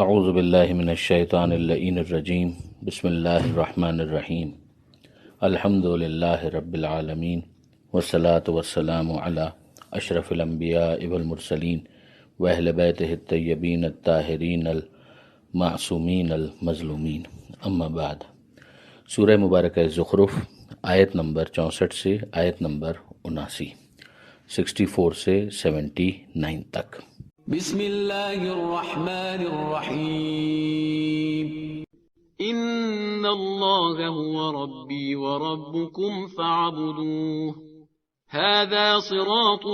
اعوذ باللہ من الشیطان اللعین الرجیم بسم اللہ الرحمن الرحیم الحمد للہ رب العالمین والصلاة والسلام علی اشرف الانبیاء والمرسلین واہل بیتہ الطیبین الطاہرین المعصومین المظلومین اما بعد۔ سورہ مبارکہ زخرف آیت نمبر 64 سے آیت نمبر 79، 64 سے 79 تک۔ بسم اللہ الرحمن الرحیم ان اللہ هو ربی وربکم فاعبدوه هذا صراط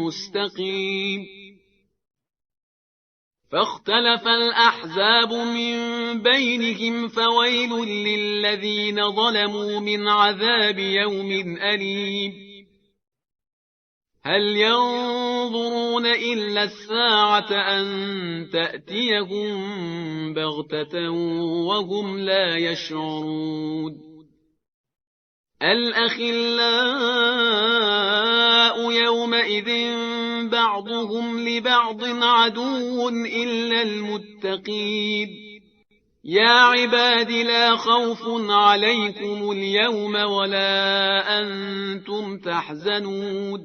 مستقیم فاختلف الأحزاب من بينهم فويل للذين ظلموا من عذاب يوم أليم هل ينظرون إلا الساعة أن تأتيهم بغتة وهم لا يشعرون الأخلاء يومئذ بعضهم لبعض عدو إلا المتقين يا عباد لا خوف عليكم اليوم ولا أنتم تحزنون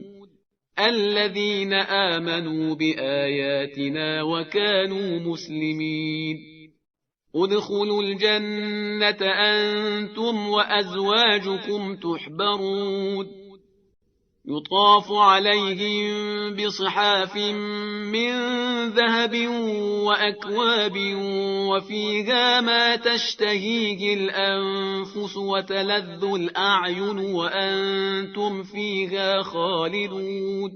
الذين آمنوا بآياتنا وكانوا مسلمين ادخلوا الجنة أنتم وأزواجكم تحبرون يطاف عليهم بصحاف من ذهب وأكواب وفيها ما تشتهيه الأنفس وتلذ الأعين وأنتم فيها خالدون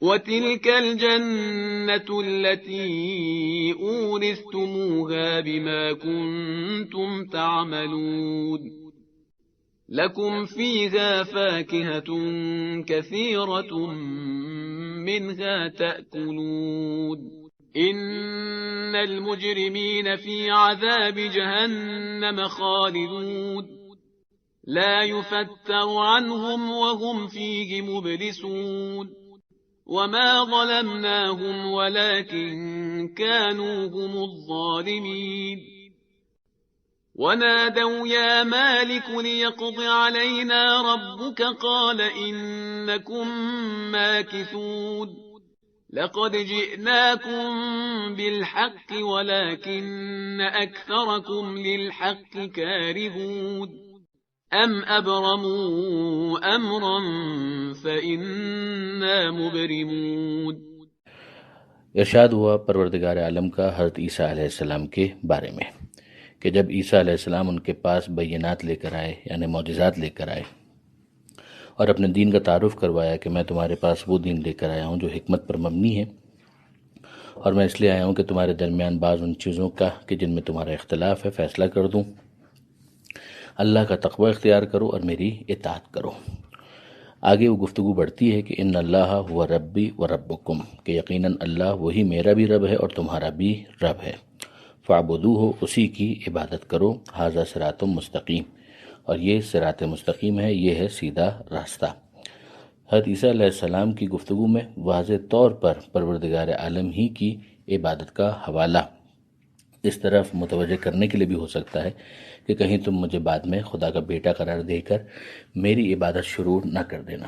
وتلك الجنة التي أورثتموها بما كنتم تعملون لكم فيها فاكهة كثيرة منها تأكلون إن المجرمين في عذاب جهنم خالدون لا يفتر عنهم وهم فيه مبلسون وما ظلمناهم ولكن كانوا هم الظالمين ونادوا يا مالك ليقض علينا ربك قال إنكم ماكثون لقد جئناكم بالحق ولكن أكثركم للحق كارهون أم أبرموا أمرا فإنا مبرمون۔ ارشاد ہوا پروردگار عالم کا حضرت عیسیٰ علیہ السلام کے بارے میں کہ جب عیسیٰ علیہ السلام ان کے پاس بینات لے کر آئے، یعنی معجزات لے کر آئے اور اپنے دین کا تعارف کروایا کہ میں تمہارے پاس وہ دین لے کر آیا ہوں جو حکمت پر مبنی ہے، اور میں اس لیے آیا ہوں کہ تمہارے درمیان بعض ان چیزوں کا کہ جن میں تمہارا اختلاف ہے فیصلہ کر دوں، اللہ کا تقوی اختیار کرو اور میری اطاعت کرو۔ آگے وہ گفتگو بڑھتی ہے کہ ان اللہ ہوا ربی و ربکم، کہ یقیناً اللہ وہی میرا بھی رب ہے اور تمہارا بھی رب ہے، فاعبدوہ، اسی کی عبادت کرو، ھذا صراط مستقیم، اور یہ صراط مستقیم ہے، یہ ہے سیدھا راستہ۔ حضرت عیسیٰ علیہ السلام کی گفتگو میں واضح طور پر پروردگار عالم ہی کی عبادت کا حوالہ اس طرف متوجہ کرنے کے لیے بھی ہو سکتا ہے کہ کہیں تم مجھے بعد میں خدا کا بیٹا قرار دے کر میری عبادت شروع نہ کر دینا۔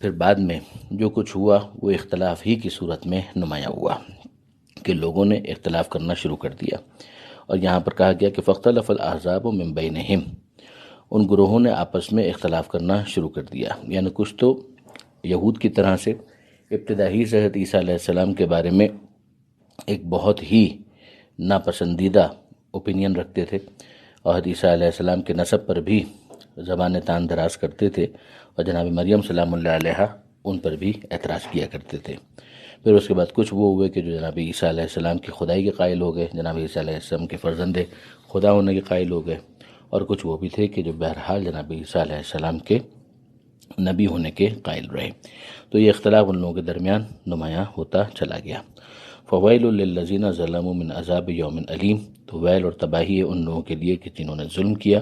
پھر بعد میں جو کچھ ہوا وہ اختلاف ہی کی صورت میں نمایاں ہوا کہ لوگوں نے اختلاف کرنا شروع کر دیا، اور یہاں پر کہا گیا کہ فاختلف الاحزاب من بینہم، ان گروہوں نے آپس میں اختلاف کرنا شروع کر دیا، یعنی کچھ تو یہود کی طرح سے ابتدائی سے حضرت عیسیٰ علیہ السلام کے بارے میں ایک بہت ہی ناپسندیدہ اوپینین رکھتے تھے، اور حضرت عیسیٰ علیہ السلام کے نسب پر بھی زبان تان دراز کرتے تھے، اور جناب مریم سلام اللہ علیہا ان پر بھی اعتراض کیا کرتے تھے۔ پھر اس کے بعد کچھ وہ ہوئے کہ جو جناب عیسیٰ علیہ السلام کی خدائی کے قائل ہو گئے، جناب عیسیٰ علیہ السلام کے فرزند خدا ہونے کے قائل ہو گئے، اور کچھ وہ بھی تھے کہ جو بہرحال جناب عیسیٰ علیہ السلام کے نبی ہونے کے قائل رہے۔ تو یہ اختلاف ان لوگوں کے درمیان نمایاں ہوتا چلا گیا۔ فویل للذین ظلموا من عذاب یوم علیم، تو ویل اور تباہی ہے ان لوگوں کے لیے کہ جنہوں نے ظلم کیا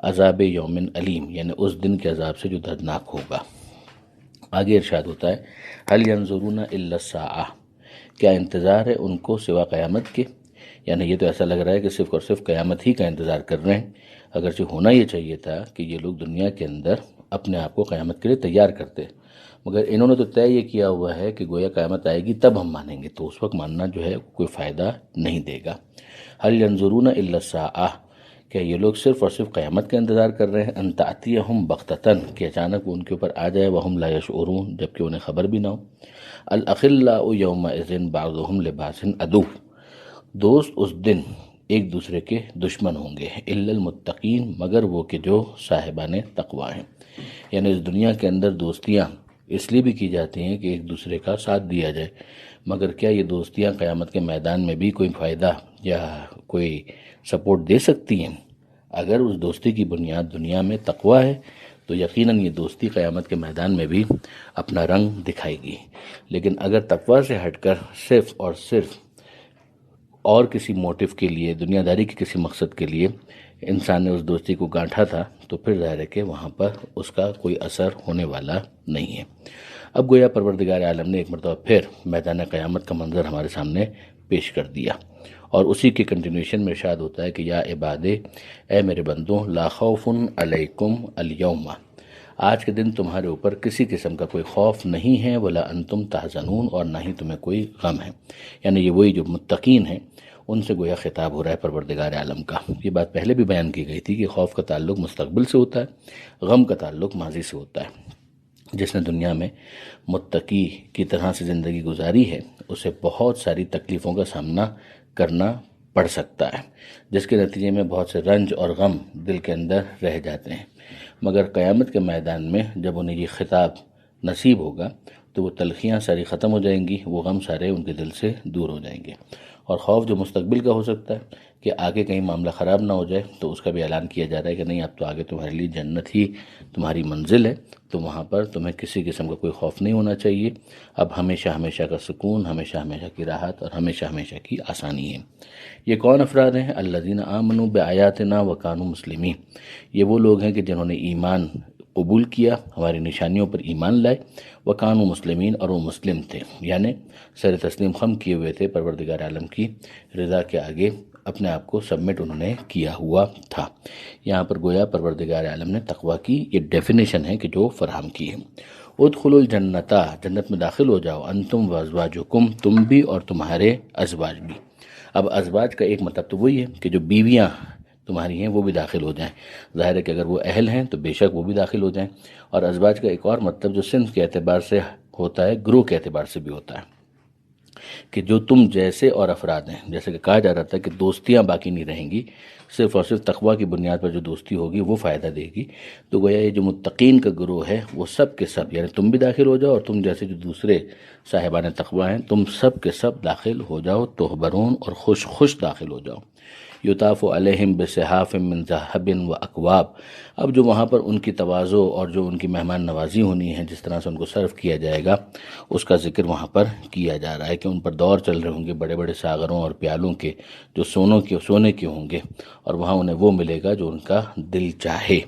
عذاب یوم علیم، یعنی اس دن کے عذاب سے جو دردناک ہوگا۔ آگے ارشاد ہوتا ہے حل ینظرون الا الساعہ، کیا انتظار ہے ان کو سوا قیامت کے؟ یعنی یہ تو ایسا لگ رہا ہے کہ صرف اور صرف قیامت ہی کا انتظار کر رہے ہیں، اگرچہ ہونا یہ چاہیے تھا کہ یہ لوگ دنیا کے اندر اپنے آپ کو قیامت کے لیے تیار کرتے، مگر انہوں نے تو طے یہ کیا ہوا ہے کہ گویا قیامت آئے گی تب ہم مانیں گے، تو اس وقت ماننا جو ہے کوئی فائدہ نہیں دے گا۔ هل ينظرون الا الساعة، کہ یہ لوگ صرف اور صرف قیامت کا انتظار کر رہے ہیں، ان تأتیہم بغتتاً، کہ اچانک وہ ان کے اوپر آ جائے، وہم لا یشعرون، جبکہ انہیں خبر بھی نہ ہو۔ الاخلاء یومئذ بعضهم لبعض عدو، دوست اس دن ایک دوسرے کے دشمن ہوں گے، الا المتقین، مگر وہ کہ جو صاحبان تقوی ہیں۔ یعنی اس دنیا کے اندر دوستیاں اس لیے بھی کی جاتی ہیں کہ ایک دوسرے کا ساتھ دیا جائے، مگر کیا یہ دوستیاں قیامت کے میدان میں بھی کوئی فائدہ یا کوئی سپورٹ دے سکتی ہیں؟ اگر اس دوستی کی بنیاد دنیا میں تقوی ہے تو یقیناً یہ دوستی قیامت کے میدان میں بھی اپنا رنگ دکھائے گی، لیکن اگر تقوی سے ہٹ کر صرف اور صرف اور کسی موٹیو کے لیے، دنیا داری کے کسی مقصد کے لیے انسان نے اس دوستی کو گانٹھا تھا، تو پھر ظاہر ہے کہ وہاں پر اس کا کوئی اثر ہونے والا نہیں ہے۔ اب گویا پروردگار عالم نے ایک مرتبہ پھر میدان قیامت کا منظر ہمارے سامنے پیش کر دیا، اور اسی کے کنٹینیوشن میں ارشاد ہوتا ہے کہ یا عبادے، اے میرے بندوں، لا خوف علیکم الیوم، آج کے دن تمہارے اوپر کسی قسم کا کوئی خوف نہیں ہے، ولا انتم تحزنون، اور نہ ہی تمہیں کوئی غم ہے۔ یعنی یہ وہی جو متقین ہیں ان سے گویا خطاب ہو رہا ہے پروردگار عالم کا۔ یہ بات پہلے بھی بیان کی گئی تھی کہ خوف کا تعلق مستقبل سے ہوتا ہے، غم کا تعلق ماضی سے ہوتا ہے۔ جس نے دنیا میں متقی کی طرح سے زندگی گزاری ہے اسے بہت ساری تکلیفوں کا سامنا کرنا پڑ سکتا ہے، جس کے نتیجے میں بہت سے رنج اور غم دل کے اندر رہ جاتے ہیں، مگر قیامت کے میدان میں جب انہیں یہ خطاب نصیب ہوگا تو وہ تلخیاں ساری ختم ہو جائیں گی، وہ غم سارے ان کے دل سے دور ہو جائیں گے، اور خوف جو مستقبل کا ہو سکتا ہے کہ آگے کہیں معاملہ خراب نہ ہو جائے، تو اس کا بھی اعلان کیا جا رہا ہے کہ نہیں، اب تو آگے تمہارے لیے جنت ہی تمہاری منزل ہے، تو وہاں پر تمہیں کسی قسم کا کوئی خوف نہیں ہونا چاہیے، اب ہمیشہ ہمیشہ کا سکون، ہمیشہ ہمیشہ کی راحت اور ہمیشہ ہمیشہ کی آسانی ہے۔ یہ کون افراد ہیں؟ الذین آمنوا بآیاتنا وکانوا مسلمین، یہ وہ لوگ ہیں کہ جنہوں نے ایمان قبول کیا، ہماری نشانیوں پر ایمان لائے، وکانوا مسلمین، اور وہ مسلم تھے، یعنی سر تسلیم خم کیے ہوئے تھے پروردگار عالم کی رضا کے آگے، اپنے آپ کو سبمٹ انہوں نے کیا ہوا تھا۔ یہاں پر گویا پروردگار عالم نے تقوی کی یہ ڈیفینیشن ہے کہ جو فراہم کی ہے۔ ادخلوا الجنت، جنت میں داخل ہو جاؤ، انتم وازواجکم، تم بھی اور تمہارے ازواج بھی۔ اب ازواج کا ایک مطلب تو وہی ہے کہ جو بیویاں تمہاری ہیں وہ بھی داخل ہو جائیں، ظاہر ہے کہ اگر وہ اہل ہیں تو بے شک وہ بھی داخل ہو جائیں، اور ازواج کا ایک اور مطلب جو صنف کے اعتبار سے ہوتا ہے، گروہ کے اعتبار سے بھی ہوتا ہے، کہ جو تم جیسے اور افراد ہیں، جیسے کہ کہا جا رہا تھا کہ دوستیاں باقی نہیں رہیں گی، صرف اور صرف تقوی کی بنیاد پر جو دوستی ہوگی وہ فائدہ دے گی، تو گویا یہ جو متقین کا گروہ ہے وہ سب کے سب، یعنی تم بھی داخل ہو جاؤ، اور تم جیسے جو دوسرے صاحبان تقوی ہیں تم سب کے سب داخل ہو جاؤ، تحبرون، اور خوش خوش داخل ہو جاؤ۔ یطاف علیہم بصحاف من ذہب واکواب، اب جو وہاں پر ان کی تواضع اور جو ان کی مہمان نوازی ہونی ہے، جس طرح سے ان کو سرو کیا جائے گا، اس کا ذکر وہاں پر کیا جا رہا ہے کہ ان پر دور چل رہے ہوں گے بڑے بڑے ساغروں اور پیالوں کے، جو سونے کے ہوں گے، اور وہاں انہیں وہ ملے گا جو ان کا دل چاہے،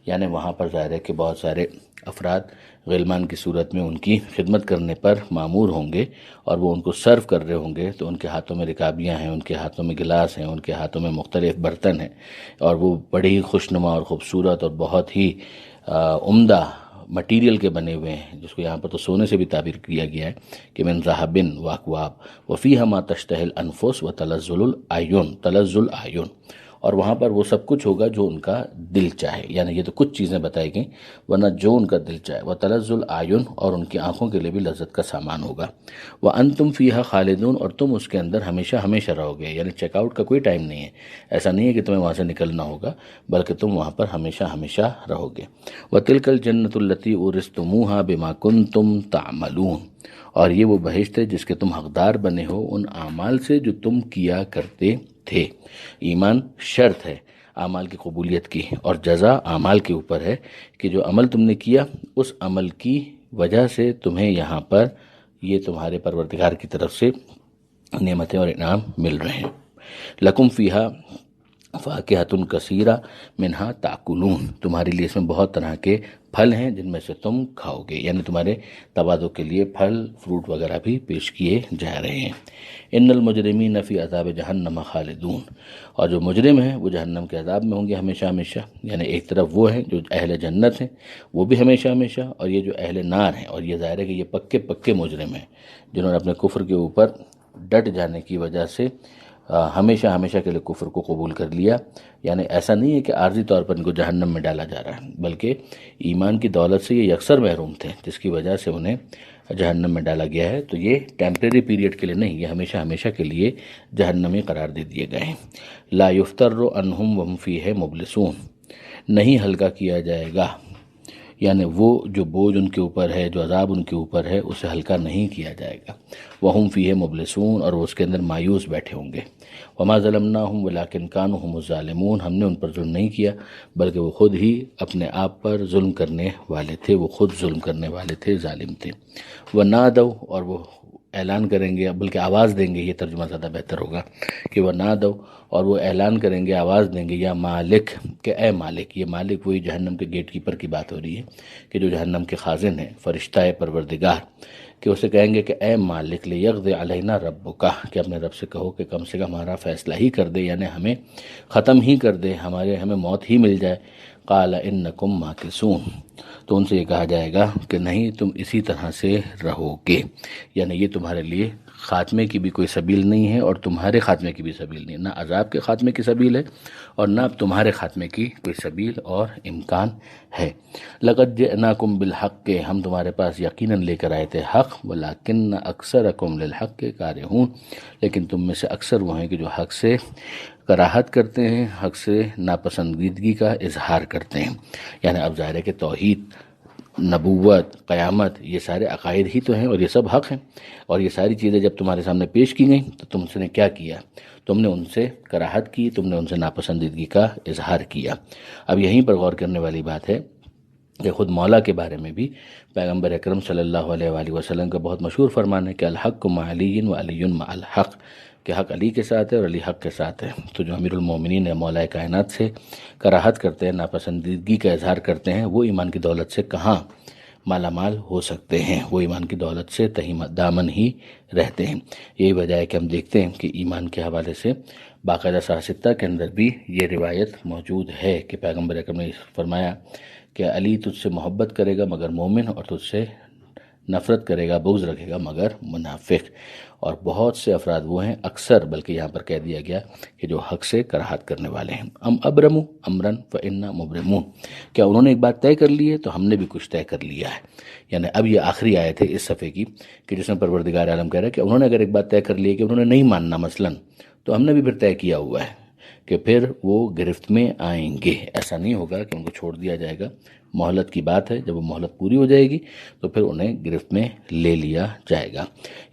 یعنی وہاں پر ظاہر ہے کہ بہت سارے افراد غلمان کی صورت میں ان کی خدمت کرنے پر معمور ہوں گے، اور وہ ان کو سرو کر رہے ہوں گے، تو ان کے ہاتھوں میں رکابیاں ہیں، ان کے ہاتھوں میں گلاس ہیں، ان کے ہاتھوں میں مختلف برتن ہیں، اور وہ بڑی ہی خوشنما اور خوبصورت اور بہت ہی عمدہ مٹیریل کے بنے ہوئے ہیں، جس کو یہاں پر تو سونے سے بھی تعبیر کیا گیا ہے کہ من ذہب واکواب وفیہا ما تشتہی الانفس وتلذ الاعین، اور وہاں پر وہ سب کچھ ہوگا جو ان کا دل چاہے، یعنی یہ تو کچھ چیزیں بتائی گئیں، ورنہ جو ان کا دل چاہے، وتلذ الاعین، اور ان کی آنکھوں کے لیے بھی لذت کا سامان ہوگا، وانتم فیہا خالدون، اور تم اس کے اندر ہمیشہ ہمیشہ رہو گے، یعنی چیک آؤٹ کا کوئی ٹائم نہیں ہے، ایسا نہیں ہے کہ تمہیں وہاں سے نکلنا ہوگا، بلکہ تم وہاں پر ہمیشہ ہمیشہ رہو گے۔ وتلک الجنۃ التی اورثتموہا بما کنتم تعملون، اور یہ وہ بہشت ہے جس کے تم حقدار بنے ہو ان اعمال سے جو تم کیا کرتے تھے۔ ایمان شرط ہے اعمال کی قبولیت کی، اور جزا اعمال کے اوپر ہے کہ جو عمل تم نے کیا اس عمل کی وجہ سے تمہیں یہاں پر یہ تمہارے پروردگار کی طرف سے نعمتیں اور انعام مل رہے ہیں۔ لکم فیہا فاکہۃ کثیرہ منہا تاکلون، تمہارے لیے اس میں بہت طرح کے پھل ہیں جن میں سے تم کھاؤ گے، یعنی تمہارے تبادوں کے لیے پھل فروٹ وغیرہ بھی پیش کیے جا رہے ہیں۔ ان المجرمین فی عذاب جہنم خالدون، اور جو مجرم ہیں وہ جہنم کے عذاب میں ہوں گے ہمیشہ ہمیشہ، یعنی ایک طرف وہ ہیں جو اہل جنت ہیں وہ بھی ہمیشہ ہمیشہ، اور یہ جو اہل نار ہیں، اور یہ ظاہر ہے کہ یہ پکے پکے مجرم ہیں جنہوں نے اپنے کفر کے اوپر ڈٹ جانے کی وجہ سے ہمیشہ ہمیشہ کے لیے کفر کو قبول کر لیا۔ یعنی ایسا نہیں ہے کہ عارضی طور پر ان کو جہنم میں ڈالا جا رہا ہے، بلکہ ایمان کی دولت سے یہ یکسر محروم تھے جس کی وجہ سے انہیں جہنم میں ڈالا گیا ہے۔ تو یہ ٹیمپریری پیریڈ کے لیے نہیں، یہ ہمیشہ ہمیشہ کے لیے جہنمی قرار دے دیے گئے ہیں۔ لا یفتر عنہم وہم فیہ مبلسون، نہیں ہلکا کیا جائے گا، یعنی وہ جو بوجھ ان کے اوپر ہے، جو عذاب ان کے اوپر ہے، اسے ہلکا نہیں کیا جائے گا۔ وہم فیہ مبلسون، اور وہ اس کے اندر مایوس بیٹھے ہوں گے۔ وما ظلمناہم ولکن کانوا ہم الظالمون، ہم نے ان پر ظلم نہیں کیا بلکہ وہ خود ہی اپنے آپ پر ظلم کرنے والے تھے، وہ خود ظلم کرنے والے تھے، ظالم تھے۔ ونادوا، اور وہ اعلان کریں گے، بلکہ آواز دیں گے، یہ ترجمہ زیادہ بہتر ہوگا کہ ونادوا، اور وہ اعلان کریں گے، آواز دیں گے، یا مالک، کہ اے مالک۔ یہ مالک وہی جہنم کے گیٹ کیپر کی بات ہو رہی ہے کہ جو جہنم کے خازن ہیں، فرشتہ پروردگار، کہ اسے کہیں گے کہ اے مالک لیقضی علینا ربک، کہ اپنے رب سے کہو کہ کم سے کم ہمارا فیصلہ ہی کر دے، یعنی ہمیں ختم ہی کر دے، ہمیں موت ہی مل جائے۔ قال انکم ماکثون، تو ان سے یہ کہا جائے گا کہ نہیں، تم اسی طرح سے رہو گے، یعنی یہ تمہارے لیے خاتمے کی بھی کوئی سبیل نہیں ہے، اور تمہارے خاتمے کی بھی سبیل نہیں ہے، نہ عذاب کے خاتمے کی سبیل ہے اور نہ تمہارے خاتمے کی کوئی سبیل اور امکان ہے۔ لقد جئناکم بالحق، کہ ہم تمہارے پاس یقیناً لے کر آئے تھے حق، ولکن اکثرکم للحق کارہون، لیکن تم میں سے اکثر وہ ہیں کہ جو حق سے کراہت کرتے ہیں، حق سے ناپسندیدگی کا اظہار کرتے ہیں۔ یعنی اب ظاہر ہے کہ توحید، نبوت، قیامت، یہ سارے عقائد ہی تو ہیں اور یہ سب حق ہیں، اور یہ ساری چیزیں جب تمہارے سامنے پیش کی گئیں تو تم نے کیا کیا؟ تم نے ان سے کراہت کی، تم نے ان سے ناپسندیدگی کا اظہار کیا۔ اب یہیں پر غور کرنے والی بات ہے کہ خود مولا کے بارے میں بھی پیغمبر اکرم صلی اللہ علیہ وآلہ وسلم کا بہت مشہور فرمان ہے کہ الحق مع علی و علی مع الحق، کہ حق علی کے ساتھ ہے اور علی حق کے ساتھ ہے۔ تو جو امیر المومنین ہے، مولا کائنات سے کراہت کرتے ہیں، ناپسندیدگی کا اظہار کرتے ہیں، وہ ایمان کی دولت سے کہاں مالا مال ہو سکتے ہیں؟ وہ ایمان کی دولت سے تہی دامن ہی رہتے ہیں۔ یہی وجہ ہے کہ ہم دیکھتے ہیں کہ ایمان کے حوالے سے باقاعدہ صحاح کے اندر بھی یہ روایت موجود ہے کہ پیغمبر اکرم نے فرمایا کہ علی تجھ سے محبت کرے گا مگر مومن، اور تجھ سے نفرت کرے گا، بغض رکھے گا مگر منافق۔ اور بہت سے افراد وہ ہیں، اکثر، بلکہ یہاں پر کہہ دیا گیا کہ جو حق سے کراہت کرنے والے ہیں۔ ام ابرموا امرا فانا مبرمون، کیا انہوں نے ایک بات طے کر لی ہے تو ہم نے بھی کچھ طے کر لیا ہے۔ یعنی اب یہ آخری آیت ہے اس صفحے کی کہ جس میں پروردگار عالم کہہ رہا ہے کہ انہوں نے اگر ایک بات طے کر لی ہے کہ انہوں نے نہیں ماننا مثلاً، تو ہم نے بھی پھر طے کیا ہوا ہے کہ پھر وہ گرفت میں آئیں گے۔ ایسا نہیں ہوگا کہ ان کو چھوڑ دیا جائے گا، مہلت کی بات ہے، جب وہ مہلت پوری ہو جائے گی تو پھر انہیں گرفت میں لے لیا جائے گا۔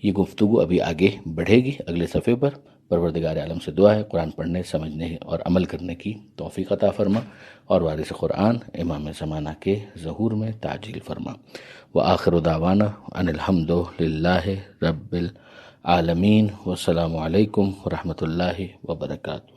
یہ گفتگو ابھی آگے بڑھے گی اگلے صفحے پر۔ پروردگار عالم سے دعا ہے قرآن پڑھنے، سمجھنے اور عمل کرنے کی توفیق عطا فرما، اور وارث قرآن امام زمانہ کے ظہور میں تعجیل فرما۔ وآخر دعوانا ان الحمد للہ رب العالمین، والسلام علیکم ورحمۃ اللہ وبرکاتہ۔